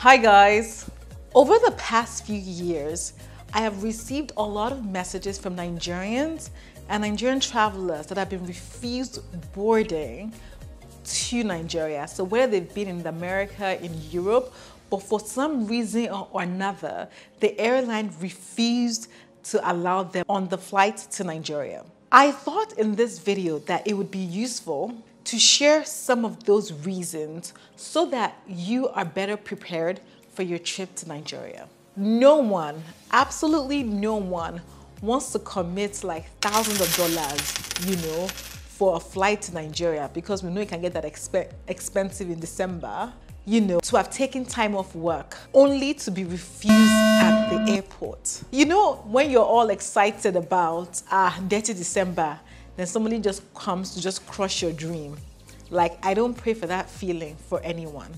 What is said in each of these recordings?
Hi guys! Over the past few years, I have received a lot of messages from Nigerians and Nigerian travelers that have been refused boarding to Nigeria. So whether they've been in America, in Europe, but for some reason or another, the airline refused to allow them on the flight to Nigeria. I thought in this video that it would be useful to share some of those reasons so that you are better prepared for your trip to Nigeria. No one, absolutely no one, wants to commit like thousands of dollars, for a flight to Nigeria, because we know it can get that expensive in December, to have taken time off work only to be refused at the airport. When you're all excited about dirty December, then somebody just comes to just crush your dream. Like, I don't pray for that feeling for anyone,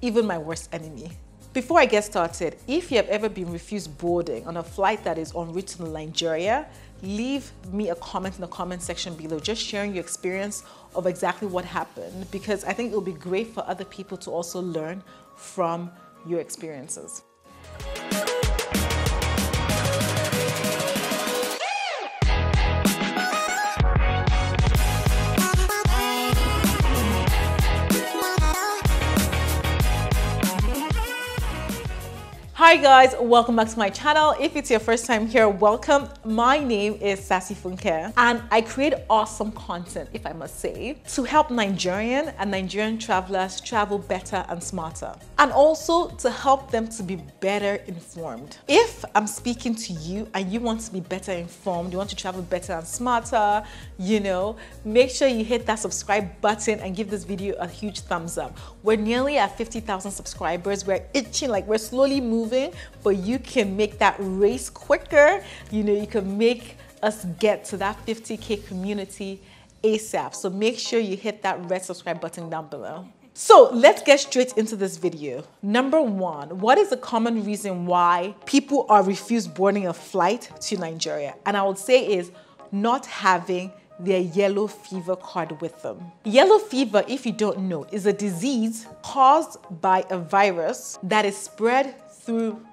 even my worst enemy. Before I get started, if you have ever been refused boarding on a flight that is en route to Nigeria, leave me a comment in the comment section below, just sharing your experience of exactly what happened, because I think it'll be great for other people to also learn from your experiences. Hi guys, welcome back to my channel. If it's your first time here, welcome. My name is Sassy Funke and I create awesome content, if I must say, to help Nigerian and Nigerian travelers travel better and smarter, and also to help them to be better informed. If I'm speaking to you and you want to be better informed, you want to travel better and smarter, make sure you hit that subscribe button and give this video a huge thumbs up. We're nearly at 50,000 subscribers. We're itching, like we're slowly moving, but you can make that race quicker. You can make us get to that 50K community ASAP. So make sure you hit that red subscribe button down below. So let's get straight into this video. Number one, what is the common reason why people are refused boarding a flight to Nigeria? And I would say is not having their yellow fever card with them. Yellow fever, if you don't know, is a disease caused by a virus that is spread through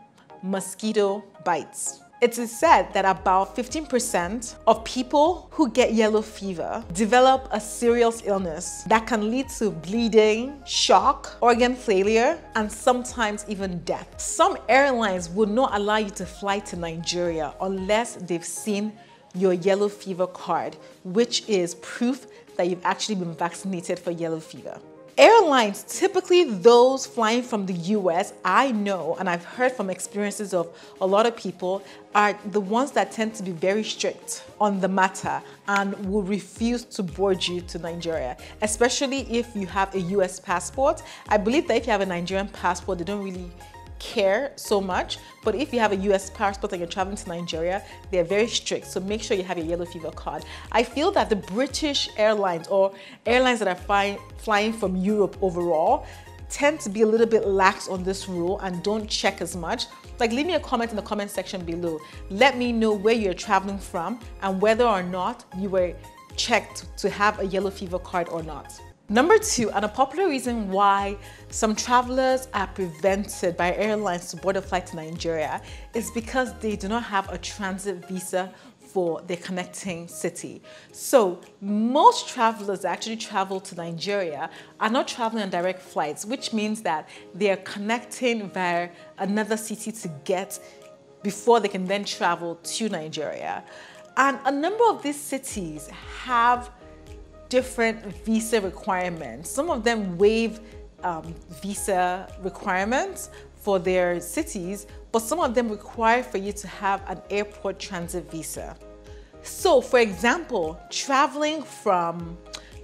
mosquito bites. It is said that about 15% of people who get yellow fever develop a serious illness that can lead to bleeding, shock, organ failure, and sometimes even death. Some airlines would not allow you to fly to Nigeria unless they've seen your yellow fever card, which is proof that you've actually been vaccinated for yellow fever. Airlines, typically those flying from the US, I know and I've heard from experiences of a lot of people, are the ones that tend to be very strict on the matter and will refuse to board you to Nigeria, especially if you have a US passport. I believe that if you have a Nigerian passport, they don't really care so much, but if you have a US passport and you're traveling to Nigeria, they're very strict, so make sure you have your yellow fever card. I feel that the British airlines or airlines that are flying from Europe overall tend to be a little bit lax on this rule and don't check as much. Like, leave me a comment in the comment section below. Let me know where you're traveling from and whether or not you were checked to have a yellow fever card or not. Number two, and a popular reason why some travelers are prevented by airlines to board a flight to Nigeria is because they do not have a transit visa for their connecting city. So most travelers that actually travel to Nigeria are not traveling on direct flights, which means that they are connecting via another city to get before they can then travel to Nigeria. And a number of these cities have different visa requirements. Some of them waive visa requirements for their cities, but some of them require for you to have an airport transit visa. So for example, traveling from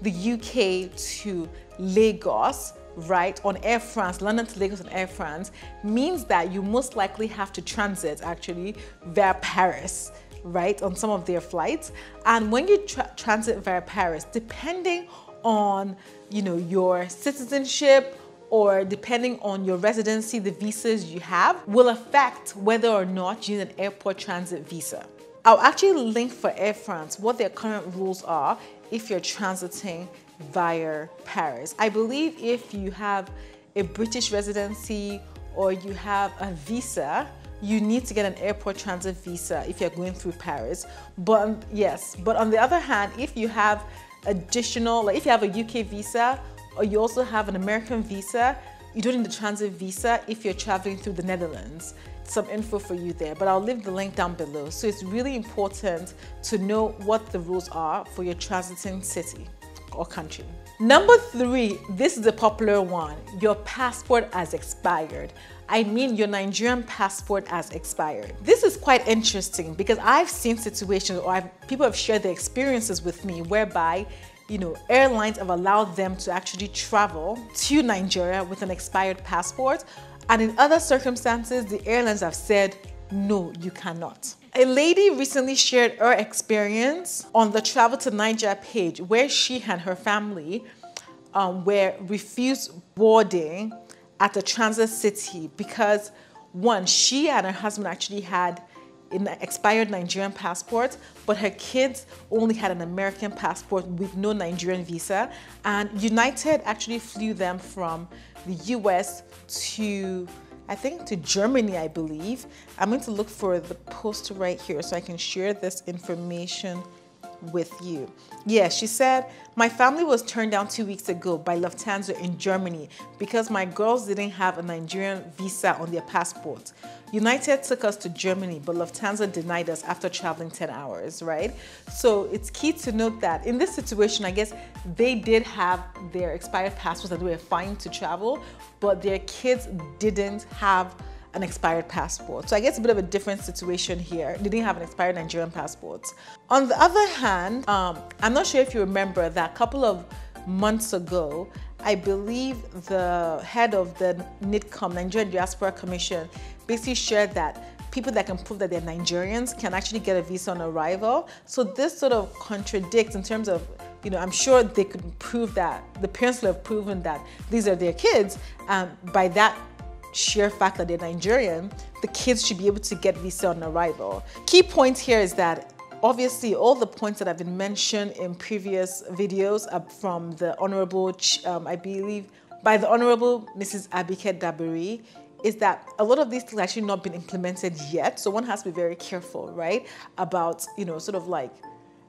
the UK to Lagos, right, on Air France, London to Lagos on Air France, means that you most likely have to transit actually via Paris, right, on some of their flights. And when you transit via Paris, depending on your citizenship or depending on your residency, the visas you have will affect whether or not you need an airport transit visa. I'll actually link for Air France what their current rules are if you're transiting via Paris. I believe if you have a British residency or you have a visa, you need to get an airport transit visa if you're going through Paris. But yes, but on the other hand, if you have additional, like if you have a UK visa, or you also have an American visa, you don't need a transit visa if you're traveling through the Netherlands. Some info for you there, but I'll leave the link down below. So it's really important to know what the rules are for your transiting city or country. Number 3, this is a popular one. Your passport has expired. I mean, your Nigerian passport has expired. This is quite interesting because I've seen situations, or people have shared their experiences with me whereby, you know, airlines have allowed them to actually travel to Nigeria with an expired passport. And in other circumstances, the airlines have said, no, you cannot. A lady recently shared her experience on the TravelToNaija page where she and her family were refused boarding at a transit city because, one, she and her husband actually had an expired Nigerian passport, but her kids only had an American passport with no Nigerian visa. And United actually flew them from the US to, I think, to Germany, I believe. I'm going to look for the post right here so I can share this information with you. Yeah, she said, my family was turned down 2 weeks ago by Lufthansa in Germany because my girls didn't have a Nigerian visa on their passport. United took us to Germany, but Lufthansa denied us after traveling 10 hours, right? So it's key to note that in this situation, I guess they did have their expired passports and they were fine to travel, but their kids didn't have an expired passport. So I guess a bit of a different situation here. They didn't have an expired Nigerian passport. On the other hand, I'm not sure if you remember that a couple of months ago, I believe the head of the NIDCOM, Nigerian Diaspora Commission, basically shared that people that can prove that they're Nigerians can actually get a visa on arrival. So this sort of contradicts in terms of, you know, I'm sure they could prove that, the parents will have proven that these are their kids. By that sheer fact that they're Nigerian, the kids should be able to get visa on arrival. Key point here is that obviously all the points that have been mentioned in previous videos are from the Honorable, I believe, by the Honorable Mrs. Abike Dabiri, is that a lot of these things actually not been implemented yet. So one has to be very careful, right? About, you know, sort of like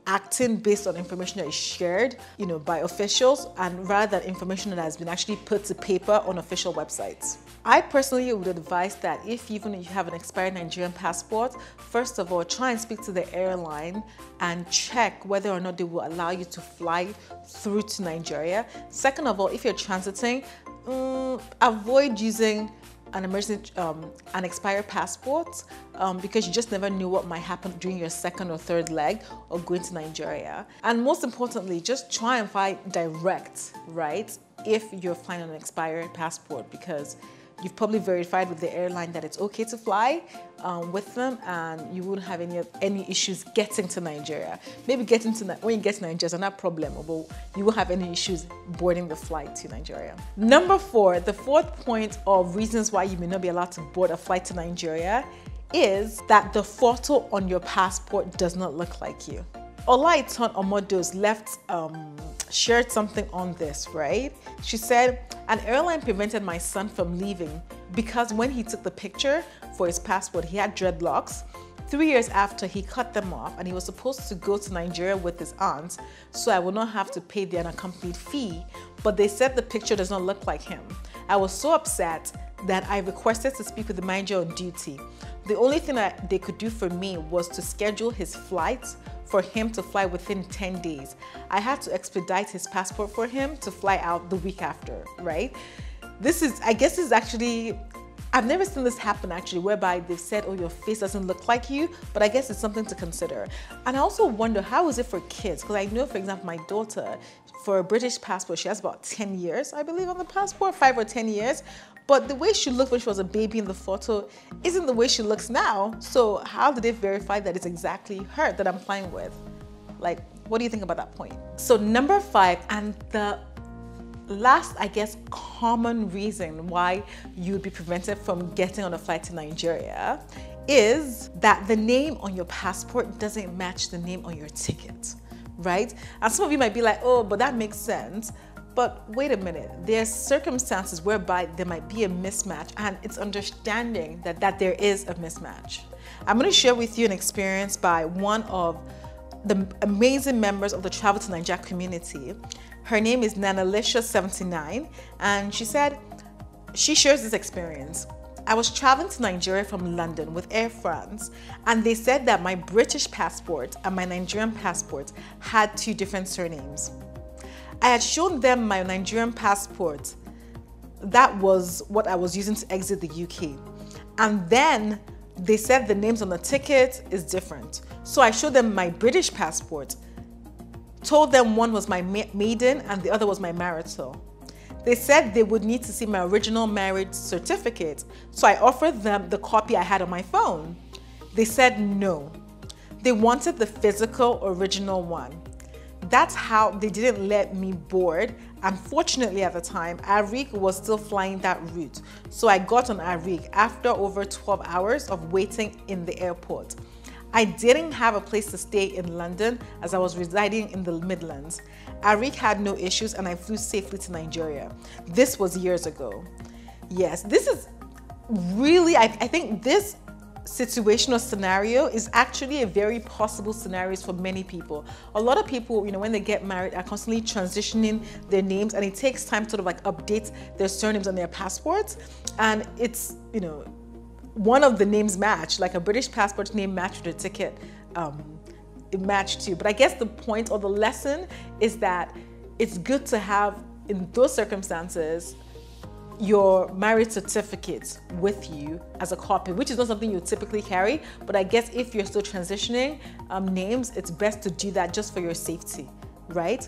acting based on information that is shared, you know, by officials, and rather than information that has been actually put to paper on official websites. I personally would advise that if you have an expired Nigerian passport, first of all, try and speak to the airline and check whether or not they will allow you to fly through to Nigeria. Second of all, if you're transiting, avoid using an expired passport because you just never know what might happen during your second or third leg of going to Nigeria. And most importantly, just try and fly direct, right? If you're flying on an expired passport, because you've probably verified with the airline that it's okay to fly with them, and you wouldn't have any issues getting to Nigeria. Maybe when you get to Nigeria, it's not a problem, but you won't have any issues boarding the flight to Nigeria. Number 4, the fourth point of reasons why you may not be allowed to board a flight to Nigeria is that the photo on your passport does not look like you. Olaiton Omodos shared something on this, right? She said, an airline prevented my son from leaving because when he took the picture for his passport, he had dreadlocks. 3 years after, he cut them off and he was supposed to go to Nigeria with his aunt, so I would not have to pay the unaccompanied fee, but they said the picture does not look like him. I was so upset that I requested to speak with the manager on duty. The only thing that they could do for me was to schedule his flight for him to fly within 10 days. I had to expedite his passport for him to fly out the week after, right? I guess this is actually, I've never seen this happen actually, whereby they've said, oh, your face doesn't look like you, but I guess it's something to consider. And I also wonder, how is it for kids? Because I know, for example, my daughter, for a British passport, she has about 10 years, I believe, on the passport, 5 or 10 years. But the way she looked when she was a baby in the photo isn't the way she looks now. So how did they verify that it's exactly her that I'm flying with? Like, what do you think about that point? So number 5, and the last, I guess, common reason why you would be prevented from getting on a flight to Nigeria is that the name on your passport doesn't match the name on your ticket, right? And some of you might be like, oh, but that makes sense. But wait a minute, there's circumstances whereby there might be a mismatch, and it's understanding that there is a mismatch. I'm going to share with you an experience by one of the amazing members of the TravelToNaija community. Her name is Nanalisha79, and she said she shares this experience. I was traveling to Nigeria from London with Air France, and they said that my British passport and my Nigerian passport had two different surnames. I had shown them my Nigerian passport. That was what I was using to exit the UK. And then they said the names on the ticket is different. So I showed them my British passport, told them one was my maiden and the other was my marital. They said they would need to see my original marriage certificate. So I offered them the copy I had on my phone. They said no. They wanted the physical original one. That's how they didn't let me board. Unfortunately, at the time, Arik was still flying that route. So I got on Arik after over 12 hours of waiting in the airport. I didn't have a place to stay in London as I was residing in the Midlands. Arik had no issues and I flew safely to Nigeria. This was years ago. Yes, this is really, I think this situational scenario is actually a very possible scenario for many people. A lot of people, when they get married, are constantly transitioning their names, and it takes time to sort of like update their surnames on their passports. And it's, one of the names match, like a British passport name matched with a ticket, it matched too. But I guess the point or the lesson is that it's good to have, in those circumstances, your marriage certificate with you as a copy, which is not something you typically carry. But I guess if you're still transitioning names, it's best to do that just for your safety, right?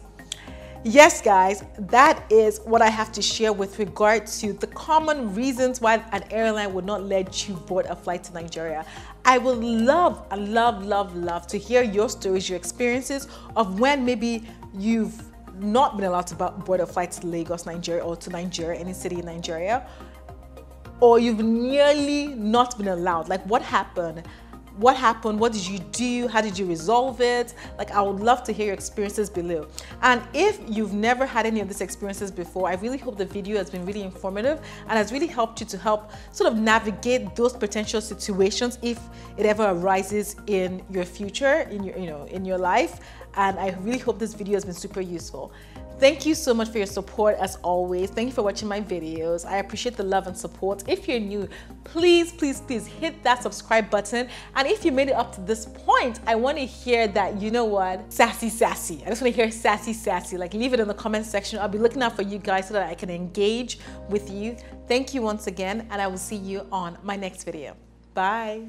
Yes, guys, that is what I have to share with regard to the common reasons why an airline would not let you board a flight to Nigeria. I would love to hear your stories, your experiences of when maybe you've not been allowed to board a flight to Lagos, Nigeria, or to Nigeria, any city in Nigeria, or you've nearly not been allowed. Like, what happened? What happened? What did you do? How did you resolve it? Like, I would love to hear your experiences below. And if you've never had any of these experiences before, I really hope the video has been really informative and has really helped you to help sort of navigate those potential situations if it ever arises in your future, in your life. And I really hope this video has been super useful. Thank you so much for your support as always. Thank you for watching my videos. I appreciate the love and support. If you're new, please hit that subscribe button. And if you made it up to this point, I want to hear that, sassy. I just want to hear sassy. Like, leave it in the comment section. I'll be looking out for you guys so that I can engage with you. Thank you once again, and I will see you on my next video. Bye.